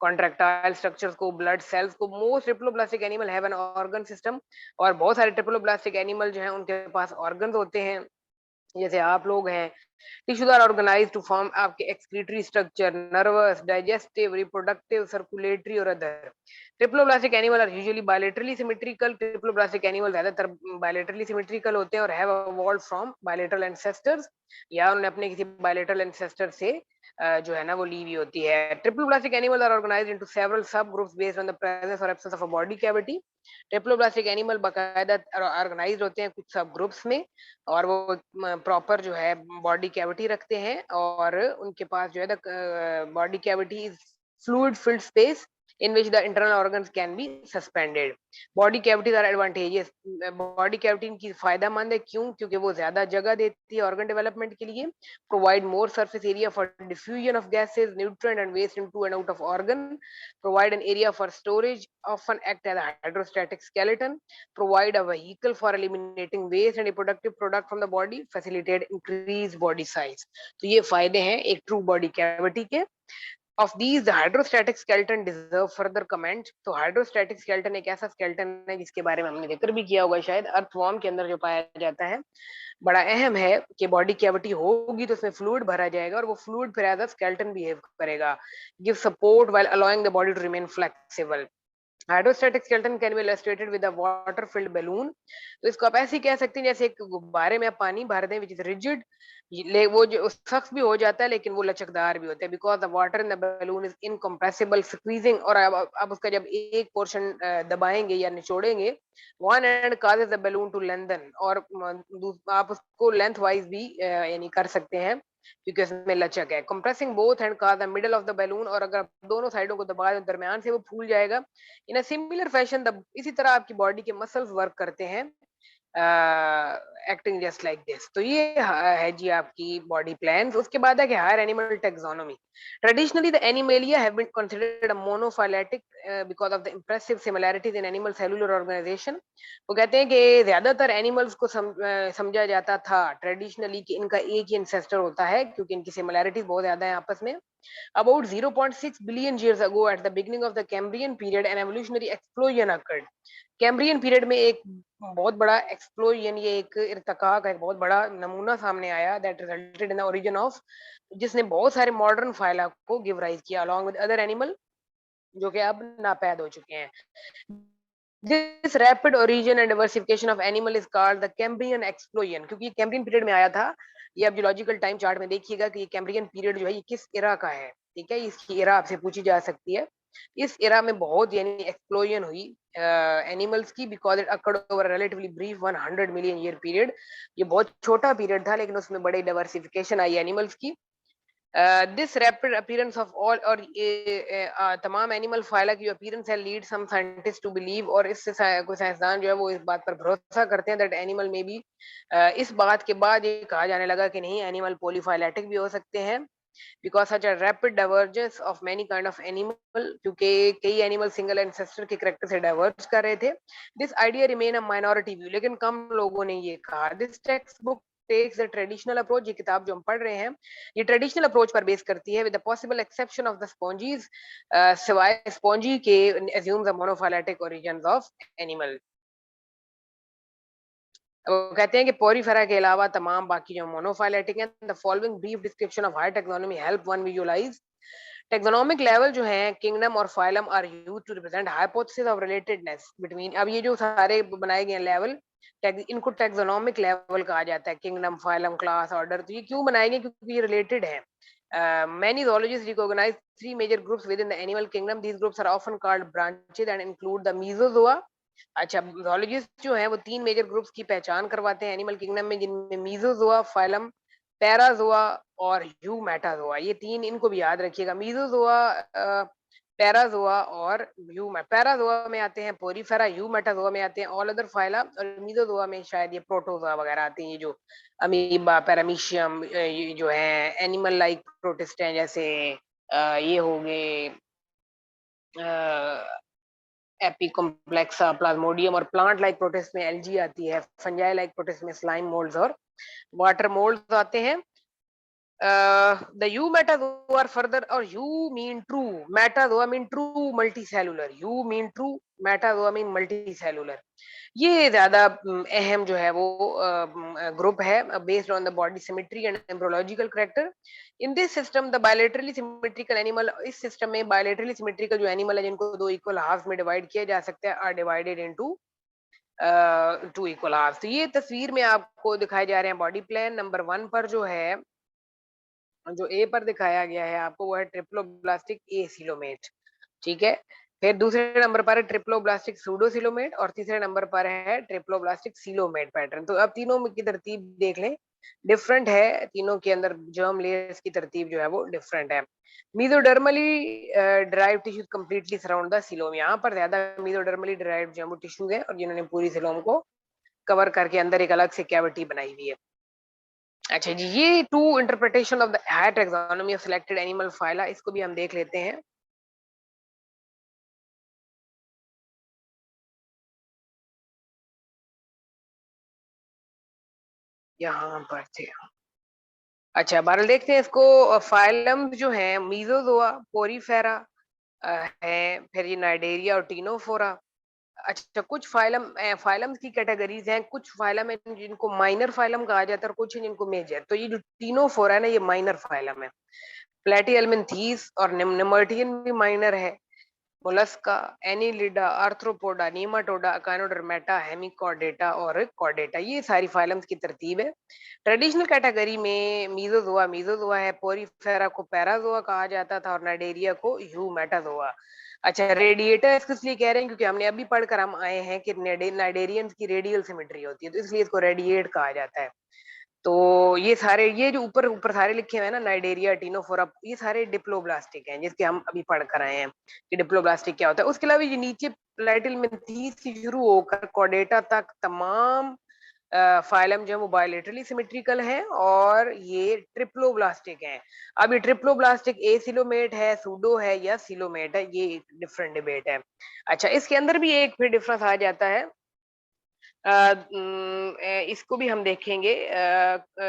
कॉन्ट्रैक्टाइल स्ट्रक्चर्स को, ब्लड सेल्स को। Most triploblastic animal have an organ system, और बहुत सारे ट्रिप्लोब्लास्टिक एनिमल जो है उनके पास ऑर्गन्स होते हैं, जैसे आप लोग हैं। Tissues are organized to form आपके excretory structure, nervous, digestive, reproductive, circulatory और other. Triploblastic animal are usually bilaterally symmetrical, triploblastic animal ज्यादातर बायलेटरली सिमेट्रिकल होते हैं और have evolved from bilateral ancestors, या उन्होंने अपने किसी बायलेटरल एंसेस्टर से जो है ना वो ली हुई होती है। Triploblastic animal are organised into several subgroups based on the presence और absence of a body cavity. Triploblastic animal बाकायदा ऑर्गेनाइज्ड होते हैं कुछ सब ग्रुप्स में, और वो प्रॉपर जो है बॉडी कैविटी रखते हैं, और उनके पास जो है the body cavity is fluid filled space in which the internal organs can be suspended. Body cavities are advantageous. Body cavity इनकी फायदेमंद है, क्यों? क्योंकि वो ज्यादा जगह देती है ऑर्गन डेवलपमेंट के लिए, provide more surface area for diffusion of gases, nutrient and waste into and out of organ, provide an area for storage, often act as a hydrostatic skeleton, provide a vehicle for eliminating waste and reproductive product from the body, facilitate increased body size. तो ये फायदे हैं एक ट्रू बॉडी कैविटी के। Of these, the hydrostatic skeleton deserve further comment. तो हाइड्रोस्टैटिक स्केलेटन एक ऐसा स्केलेटन है जिसके बारे में हमने जिक्र भी किया होगा शायद, अर्थवॉर्म के अंदर जो पाया जाता है। बड़ा अहम है कि बॉडी कैविटी होगी तो उसमें फ्लूइड भरा जाएगा, और वो फ्लूइड फिर एज अ स्केलेटन बिहेव करेगा, give support while allowing the body to remain flexible. Hydrostatic skeleton can be illustrated with a water filled balloon. तो इसको आप ऐसे ही कह सकते हैं जैसे एक गुब्बारे में आप पानी भर दें विच इज रिजिड, ले वो जो सख्त भी हो जाता है लेकिन वो लचकदार भी होता है, because the water in the balloon is incompressible squeezing. और अब उसका जब एक पोर्शन दबाएंगे या निचोड़ेंगे, one end causes the balloon to lengthen, और आप उसको लेंथ वाइज भी यानी कर सकते हैं क्योंकि उसमें लचक है। कंप्रेसिंग बोथ एंड का the middle of the balloon, और अगर दोनों साइडों को दबा दें दरमियान से वो फूल जाएगा। इन अ सिमिलर फैशन द इसी तरह आपकी बॉडी के मसल्स वर्क करते हैं एक्टिंग जस्ट लाइक दिस। तो ये है जी आपकी बॉडी प्लान्स। उसके बाद है कि higher animal taxonomy. Traditionally the Animalia have been considered a monophyletic because of the impressive similarities in animal cellular organization. वो कहते हैं कि ज्यादातर एनिमल्स को समझा जाता था ट्रेडिशनली कि इनका एक ही इंसेस्टर होता है क्योंकि इनकी सिमिलैरिटीज बहुत ज्यादा है आपस में। About 0.6 billion years ago, at the beginning of the Cambrian period, an evolutionary explosion occurred. Cambrian period में एक बहुत बड़ा एक्सप्लोजन, ये एक इर्तिका का एक बहुत बड़ा नमूना सामने आया that resulted in the origin of, जिसने बहुत सारे मॉडर्न फाइला को गिव राइज किया अलॉन्ग विद अदर एनिमल जो कि अब नापैद हो चुके हैं। This rapid origin and diversification of animal is called the Cambrian explosion, क्योंकि ये कैम्ब्रियन पीरियड में आया था। ये अब जियोलॉजिकल टाइम चार्ट में देखिएगा कि ये कैम्ब्रियन पीरियड जो है ये किस एरा का है, ठीक है, इसकी एरा आपसे पूछी जा सकती है। इस एरा में बहुत यानी एक्सप्लोजन हुई एनिमल्स की, because it occurred over relatively brief 100 million year period. ये बहुत छोटा पीरियड था लेकिन उसमें बड़ी डाइवर्सिफिकेशन आई एनिमल्स की। This rapid appearance of all, और तमाम एनिमल फाइला की अपीयरेंस है lead some scientist to believe, और इससे कोई साइंसदान जो है वो इस बात पर भरोसा करते हैं दैट एनिमल में भी इस बात के बाद ये कहा जाने लगा कि नहीं, एनिमल पॉलीफाइलेटिक भी हो सकते हैं because such a rapid divergence of many kind of animal, क्योंकि कई एनिमल सिंगल एंसेस्टर के करेक्टर से डाइवर्ज कर रहे थे। This idea remain a minority view, लेकिन कम लोगों ने ये कहा। This textbook takes the traditional approach, ये किताब जो हम पढ़ रहे हैं ये ट्रेडिशनल अप्रोच पर बेस करती है with the possible exception of the sponges, सिवाय स्पॉन्जी के assumes the monophyletic origins of animal. वो कहते हैं कि पोरीफेरा के अलावा तमाम बाकी जो मोनोफाइलेटिक हैं, the following brief description of high taxonomy help one visualize taxonomic level जो है किंगडम और phylum are used to represent hypothesis of relatedness between. अब ये जो सारे बनाए गए लेवल, इनको टेक्सोनोमिक लेवल कहा जाता है, किंगडम, फाइलम, क्लास, ऑर्डर। तो ये क्यों बनाए गए? क्योंकि ये रिलेटेड है। Many zoologists recognize three major groups within the animal kingdom. These groups are often called branches and include the mesozoa. अच्छा, zoologists जो हैं वो तीन मेजर ग्रुप्स की पहचान करवाते हैं एनिमल किंगडम में, जिनमें मीजोजोआ, फाइलम, पैराजोआ और ह्यूमेटाजोआ। ये तीन इनको भी याद रखिएगा। मीजोजोआ, पैराजोआ और पैराजोआ में आते हैं पोरीफेरा, ह्यूमेटाजोआ में आते हैं ऑल अदर फाइला, और मीजोजोआ में शायद ये प्रोटोजोआ वगैरह आते हैं, ये जो अमीबा, पैरामीशियम, ये जो है एनिमल लाइक प्रोटिस्ट हैं, जैसे ये हो गए एपिकॉम्प्लेक्सा, प्लाज्मोडियम, और प्लांट लाइक प्रोटिस्ट में एल्गी आती है, फंजाई लाइक प्रोटिस्ट में स्लाइम मोल्ड्स और वाटर मोल्ड्स आते हैं। The eumetazoa are further, or you mean true, metazoa mean true multicellular, you mean true, metazoa mean multicellular। ये ज्यादा अहम जो है वो ग्रुप है based on the body symmetry and embryological character. In this system the bilaterally symmetrical animal, इस सिस्टम में बायलेटरली सिमेट्रिकल जो एनिमल है जिनको दो इक्वल हाफ में डिवाइड किया जा सकता है are divided into two equal half. तो ये तस्वीर में आपको दिखाए जा रहे हैं बॉडी प्लान। नंबर 1 पर जो है, जो ए पर दिखाया गया है आपको, वो है ट्रिप्लोब्लास्टिक ए सिलोमेट, ठीक है। फिर दूसरे नंबर पर है ट्रिप्लोब्लास्टिक सूडोसिलोमेट, और तीसरे नंबर पर है ट्रिप्लोब्लास्टिक सिलोमेट पैटर्न। तो अब तीनों की तरतीब देख लें, डिफरेंट है, तीनों के अंदर जर्म लेयर्स की तरतीब जो है वो डिफरेंट है। मेसोडर्मली derived tissues completely surround the coelom, यहाँ पर ज्यादा मेसोडर्मली डिराइव्ड जो टिश्यूज है और जिन्होंने पूरी सिलोम को कवर करके अंदर एक अलग से कैविटी बनाई हुई है। अच्छा जी, ये two interpretation of the higher taxonomy of selected animal phyla, इसको भी हम देख लेते हैं। यहाँ पर थे। अच्छा, बहरहाल देखते हैं इसको। फाइलम जो है मीजोजोआ, पोरीफेरा है, फिर ये नाइडेरिया और टीनोफोरा। अच्छा, कुछ फाइलम्स की कैटेगरीज हैं, कुछ फाइलम है जिनको माइनर फाइलम कहा जाता है और कुछ है जिनको मेजर। तो ये जो टीनोफोरा है ना, ये माइनर फाइलम है। प्लेटिहेल्मिन्थीस और निमर्टियन भी माइनर है। Mollusca, Annelida, Arthropoda, Nematoda, Echinodermata, Hemichordata और कॉर्डेटा, ये सारी फाइलम्स की तरतीब है। ट्रेडिशनल कैटेगरी में मीजोजोआ है, पोरीफेरा को पैराजोआ कहा जाता था और नाइडेरिया को ह्यूमेटाजोआ। अच्छा, रेडिएटर्स किस लिए कह रहे हैं, क्योंकि हमने अभी पढ़कर हम आए हैं कि नाइडेरियंस की रेडियल सिमेट्री होती है, तो इसलिए इसको रेडिएट कहा जाता है। तो ये सारे, ये जो ऊपर ऊपर सारे लिखे हुए हैं ना, नाइडेरिया, टीनोफोरा, ये सारे डिप्लोब्लास्टिक हैं, जिसके हम अभी पढ़ कर आए हैं कि डिप्लोब्लास्टिक क्या होता है। उसके अलावा ये नीचे प्लेटिल मेंथीस से शुरू होकर कॉर्डेटा तक तमाम फाइलम जो है वो बायोलेटरली सिमेट्रिकल है और ये ट्रिप्लोब्लास्टिक है। अब ये ट्रिप्लोब्लास्टिक एसिलोमेट है, सूडो है या सिलोमेट है, ये डिफरेंट डिबेट है। अच्छा, इसके अंदर भी एक फिर डिफरेंस आ जाता है। इसको भी हम देखेंगे।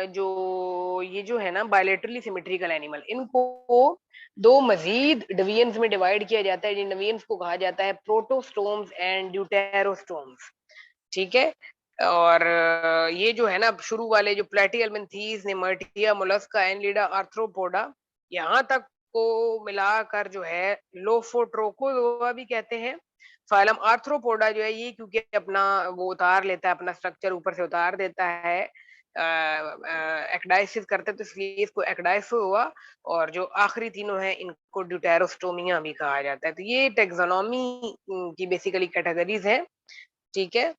जो ये जो है ना बायलैटरली सिमेट्रिकल एनिमल, इनको दो मजीद डिवीजन्स में डिवाइड किया जाता है, जिन डिवीजन्स को कहा जाता है प्रोटोस्टोम्स एंड ड्यूटेरोस्टोम्स। ठीक है। और ये जो है ना शुरू वाले जो प्लेटिहेल्मिन्थीज, निमर्टिया, मोलस्का, एनलिडा, आर्थ्रोपोडा, यहाँ तक को मिलाकर जो है लोफोट्रोकोजोआ भी कहते हैं। फाइलम आर्थ्रोपोडा जो है ये क्योंकि अपना वो उतार लेता है, अपना स्ट्रक्चर ऊपर से उतार देता है, एक्डाइसिस करते हैं, तो इसलिए इसको एक्डाइसो हुआ। और जो आखिरी तीनों हैं इनको ड्यूटेरोस्टोमिया भी कहा जाता है। तो ये टेक्सोनॉमी की बेसिकली कैटेगरीज हैं। ठीक है।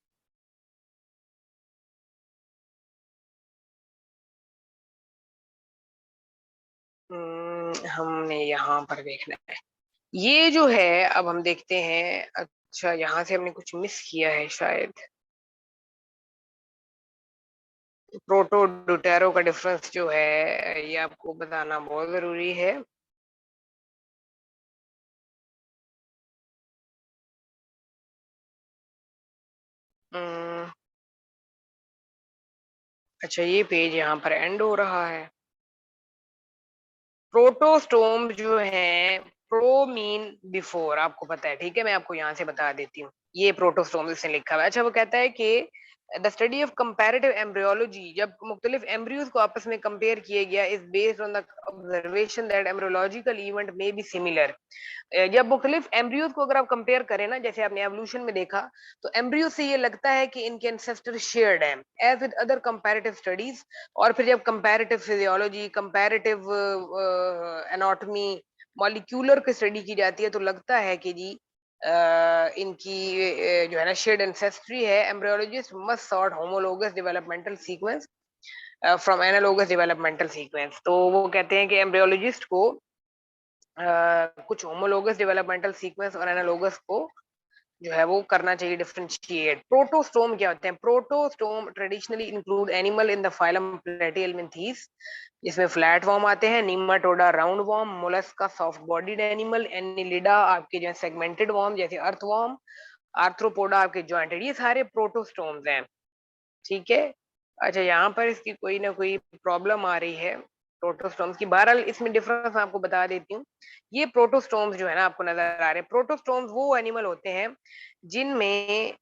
हमने यहाँ पर देखना है, ये जो है अब हम देखते हैं। अच्छा, यहाँ से हमने कुछ मिस किया है शायद। प्रोटो ड्यूटेरो का डिफरेंस जो है ये आपको बताना बहुत जरूरी है। अम्म, अच्छा, ये पेज यहाँ पर एंड हो रहा है। प्रोटोस्टोम जो है प्रो मीन बिफोर, आपको पता है, ठीक है, मैं आपको यहाँ से बता देती हूँ। ये प्रोटोस्टोम इसने लिखा हुआ है। अच्छा, वो कहता है कि the study of comparative embryology, जब मुख्तलिफ एम्ब्रियोज को आपस में कंपेयर किया गया, is based on the observation that embryological event may be similar. जब मुख्तलिफ एम्ब्रियोज को अगर आप कंपेयर करें ना, जैसे आपने एवोल्यूशन में देखा, तो एम्ब्रियो से ये लगता है कि इनके एंसेस्टर शेयर्ड हैं as with other comparative studies. और फिर जब comparative physiology, comparative anatomy, molecular की स्टडी की जाती है, तो लगता है कि जी इनकी जो है ना शेयर्ड एंसेस्ट्री है। Embryologist must sort homologous developmental sequence from analogous developmental sequence. तो वो कहते हैं कि एम्ब्रियोलॉजिस्ट को कुछ होमोलोगस डेवलपमेंटल सीक्वेंस और एनालोगस को जो है वो करना चाहिए डिफरेंशिएट। प्रोटोस्टोम क्या होते हैं? Protostome traditionally include animal in the phylum Platyhelminthes, जिसमें फ्लैट वॉर्म आते हैं, Nematoda round worm, Mollusca soft bodied animal, Annelida आपके जो है सेगमेंटेड वॉर्म जैसे अर्थवॉर्म, आर्थ्रोपोडा आपके जॉइंटेड, ये सारे प्रोटोस्टोम्स हैं। ठीक है। अच्छा, यहाँ पर इसकी कोई ना कोई प्रॉब्लम आ रही है प्रोटोस्टोम्स की। बहरहाल इसमें डिफरेंस आपको बता देती हूँ। ये प्रोटोस्टोम्स जो है ना आपको नजर आ रहे हैं, प्रोटोस्टोम्स वो एनिमल होते हैं जिनमें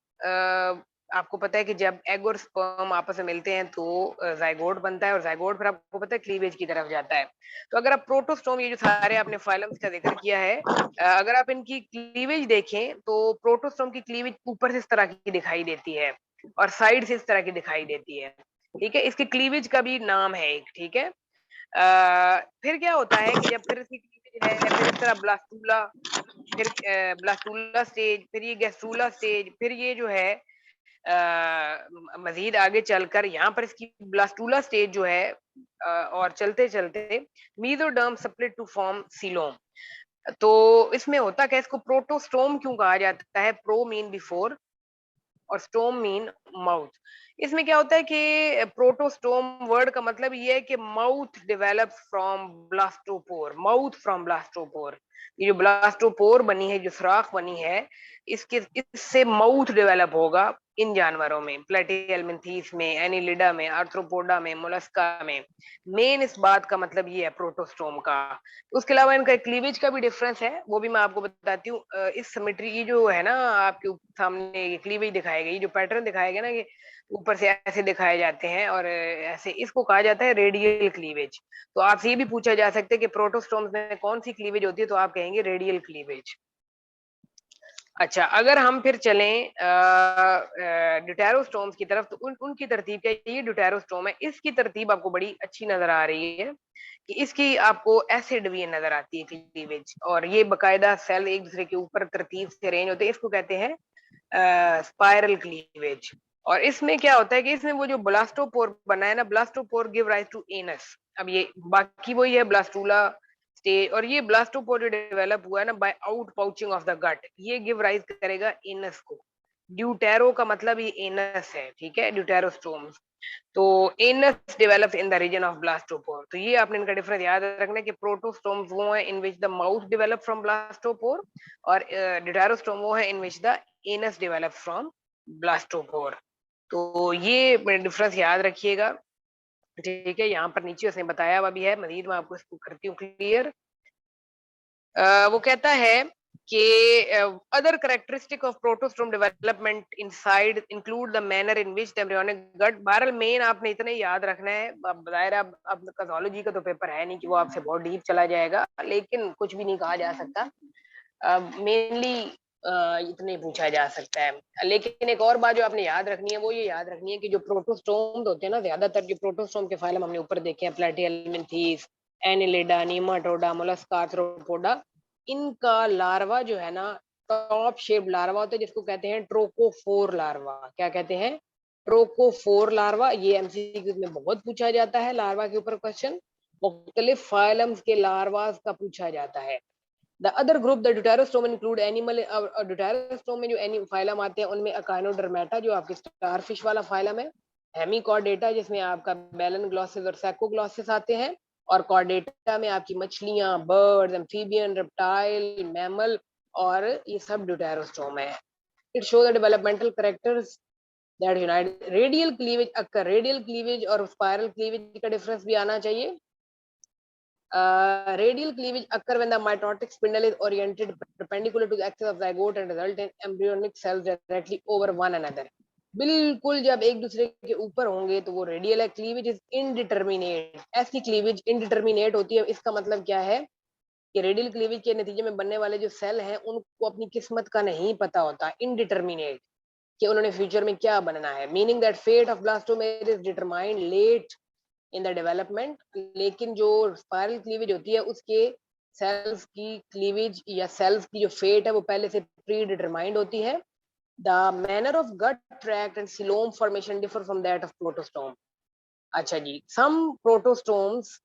आपको पता है कि जब एग और स्पर्म आपस में मिलते हैं तो जाइगोट बनता है, और जाइगोट फिर आपको पता है क्लीवेज की तरफ जाता है। तो अगर आप प्रोटोस्टोम, ये जो सारे आपने फाइलम्स का जिक्र किया है, अगर आप इनकी क्लीवेज देखें तो प्रोटोस्टोम की क्लीवेज ऊपर से इस तरह की दिखाई देती है और साइड से इस तरह की दिखाई देती है। ठीक है, इसके क्लीवेज का भी नाम है एक। ठीक है। फिर क्या होता है कि जब फिर इसकी क्लीवेज है, फिर इस तरह ब्लास्टूला, फिर ब्लास्टूला स्टेज, फिर ये गैस्ट्रूला स्टेज, फिर ये जो है मजीद आगे चलकर यहाँ पर इसकी ब्लास्टूला स्टेज जो है और चलते चलते mesoderm split to form coelom. तो इसमें होता क्या है, इसको प्रोटोस्टोम क्यों कहा जाता है? प्रो मीन बिफोर और स्टोम मीन माउथ। इसमें क्या होता है कि प्रोटोस्टोम वर्ड का मतलब ये है कि mouth develop from blastopore, mouth from blastopore. ये जो ब्लास्टोपोर बनी है, जो सुराख बनी है, इसके इससे माउथ डेवलप होगा इन जानवरों में, प्लेटिहेल्मिन्थीस में, एनिलिडा में, आर्थ्रोपोडा में, मोलस्का में। मेन इस बात का मतलब ये है प्रोटोस्टोम का। उसके अलावा इनका क्लीवेज का भी डिफरेंस है, वो भी मैं आपको बताती हूँ। इस सिमेट्री की जो है ना आपके सामने ये क्लीवेज दिखाया गया, ये जो पैटर्न दिखाया गया ना, ये ऊपर से ऐसे दिखाए जाते हैं और ऐसे, इसको कहा जाता है रेडियल क्लीवेज। तो आपसे ये भी पूछा जा सकता है कि प्रोटोस्टोम्स में कौन सी क्लीवेज होती है, तो आप कहेंगे रेडियल क्लीवेज। अच्छा, अगर हम फिर चलें ड्यूटेरोस्टोम्स की तरफ, तो उनकी तरतीब क्या है? ये ड्यूटेरोस्टोम है, इसकी तरतीब आपको बड़ी अच्छी नजर आ रही है कि इसकी आपको एसिड भी नजर आती है क्लीवेज, और ये बकायदा सेल एक दूसरे के ऊपर तरतीब से अरेंज होते हैं, इसको कहते हैं स्पाइरल क्लीवेज। और इसमें क्या होता है कि इसमें वो जो ब्लास्टोपोर बना है ना, blastopore give rise to anus. अब ये बाकी वही है ब्लास्टूला स्टेज, और ये ब्लास्टोपोर जो डेवलप हुआ है ना by out pouching of the gut, ये गिव राइज करेगा एनस को। ड्यूटेरो का मतलब ये एनस है, ठीक है, ड्यूटेरोस्टोम्स। तो anus develops in the region of blastopore. तो ये आपने इनका डिफरेंस याद रखना है कि प्रोटोस्टोम्स वो है in which the mouth develop from blastopore, और ड्यूटेरोस्टोम वो है in which the anus develop from blastopore. तो ये डिफरेंस याद रखिएगा, ठीक है। यहाँ पर नीचे उसने बताया हुआ भी है, मजीद मैं आपको इसको करती हूँ क्लियर। वो कहता है कि other characteristic of protostome development inside include the manner in which the embryonic gut. बहरहाल मेन आपने इतना ही याद रखना है। अब जाहिर है अब कॉज़ोलॉजी का तो पेपर है नहीं कि वो आपसे बहुत डीप चला जाएगा, लेकिन कुछ भी नहीं कहा जा सकता। मेनली इतने पूछा जा सकता है। लेकिन एक और बात जो आपने याद रखनी है, वो ये याद रखनी है कि जो प्रोटोस्टोम होते हैं ना, ज्यादातर जो प्रोटोस्टोम के फाइलम हमने ऊपर देखे हैं, प्लेटिहेल्मिन्थेस, एनिलिडा, नीमाटोडा, मोलस्का, आर्थ्रोपोडा, इनका लार्वा जो है ना टॉप शेप लार्वा होता है, जिसको कहते हैं ट्रोकोफोर लार्वा। क्या कहते हैं? Trochophore larva. ये एमसीक्यू में बहुत पूछा जाता है, लार्वा के ऊपर क्वेश्चन मुख्तलिफ फाइलम्स के लार्वास का पूछा जाता है। The other group the deuterostome include animal. Deuterostome में जो एनी फाइलम आते हैं उनमें अकाइनोडर्मेटा जो आपके स्टारफिश वाला फाइलम है, हेमिकॉर्डेटा जिसमें आपका बेलन ग्लॉसिस और सैकोग्लॉसिस आते हैं, और कॉर्डेटा में आपकी मछलियां, बर्ड्स, एम्फीबियन, रेप्टाइल, मैमल, और ये सब ड्यूटेरोस्टोम है। It show the developmental characters that unite radial cleavage occur. Radial cleavage और स्पाइरल क्लीवेज का डिफरेंस भी आना चाहिए। Radial cleavage occur when the mitotic spindle is oriented perpendicular to the axis of zygote and result in embryonic cells directly over one another. बिल्कुल जब एक दूसरे के ऊपर होंगे तो वो रेडियल है। Cleavage is indeterminate. ऐसी क्लीवेज इनडिटर्मिनेट होती है, इसका मतलब क्या है कि रेडियल क्लीवेज के नतीजे में बनने वाले जो सेल हैं उनको अपनी किस्मत का नहीं पता होता, इनडिटर्मिनेट, कि उन्होंने फ्यूचर में क्या बनना है। Meaning that fate of blastomere is determined late in the development. लेकिन जो स्पाइरल क्लीवेज होती है उसके सेल्स की क्लीवेज या सेल्स की जो फेट है वो पहले से प्री डिटरमाइंड होती है। The manner of gut tract and coelom formation differ from that of protostome. अच्छा जी, सम प्रोटोस्टोम्स।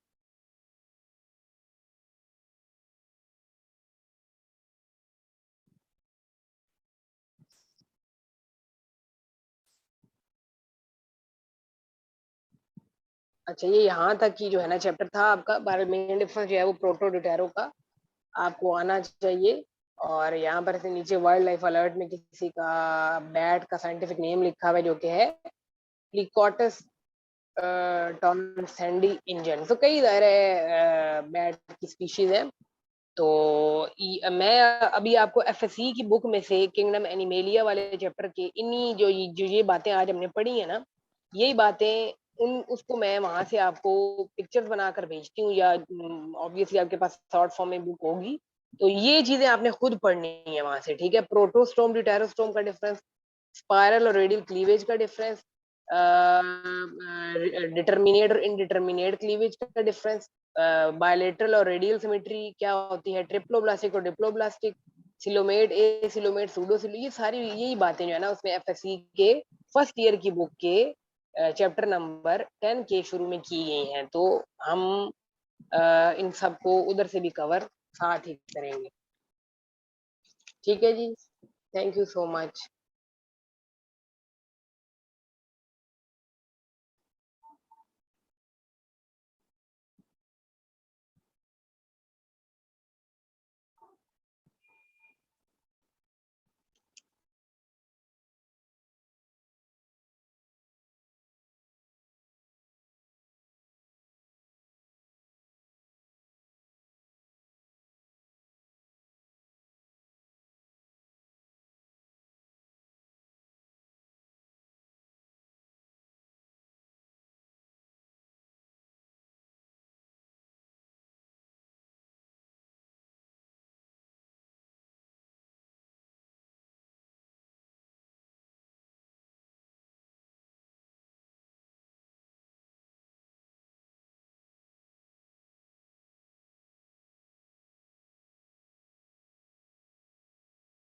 अच्छा, ये यहाँ तक की जो है ना चैप्टर था आपका। मेन डिफरेंस जो है वो प्रोटो ड्यूटेरो का आपको आना चाहिए। और यहाँ पर से नीचे वाइल्ड लाइफ अलर्ट में किसी का बैट का साइंटिफिक नेम लिखा हुआ है जो कि है लिकॉटस टॉनसेंडी इंजन। तो कई सारे बैट की स्पीशीज है। तो मैं अभी आपको एफएससी की बुक में से किंगडम एनिमेलिया वाले चैप्टर के इन्हीं जो ये बातें आज हमने पढ़ी है ना, यही बातें उन उसको मैं वहां से आपको पिक्चर्स बनाकर भेजती हूँ, या ऑब्वियसली आपके पास शॉर्ट फॉर्म में बुक होगी, तो ये चीजें आपने खुद पढ़नी है वहां से, ठीक है। प्रोटोस्टोम ड्यूटेरोस्टोम का डिफरेंस, स्पाइरल और रेडियल क्लीवेज का डिफरेंस, डिटर्मिनेट और इनडिटर्मिनेट क्लीवेज का डिफरेंस, बायलेटरल और रेडियल सिमेट्री क्या होती है, ट्रिप्लोब्लास्टिक और डिप्लोब्लास्टिक, सिलोमेट, ए सिलोमेट, सूडो सिलो, ये सारी यही बातें जो है ना उसमें एफएससी के फर्स्ट ईयर की बुक के चैप्टर नंबर 10 के शुरू में की गई हैं। तो हम इन सबको उधर से भी कवर साथ ही करेंगे। ठीक है जी, थैंक यू सो मच।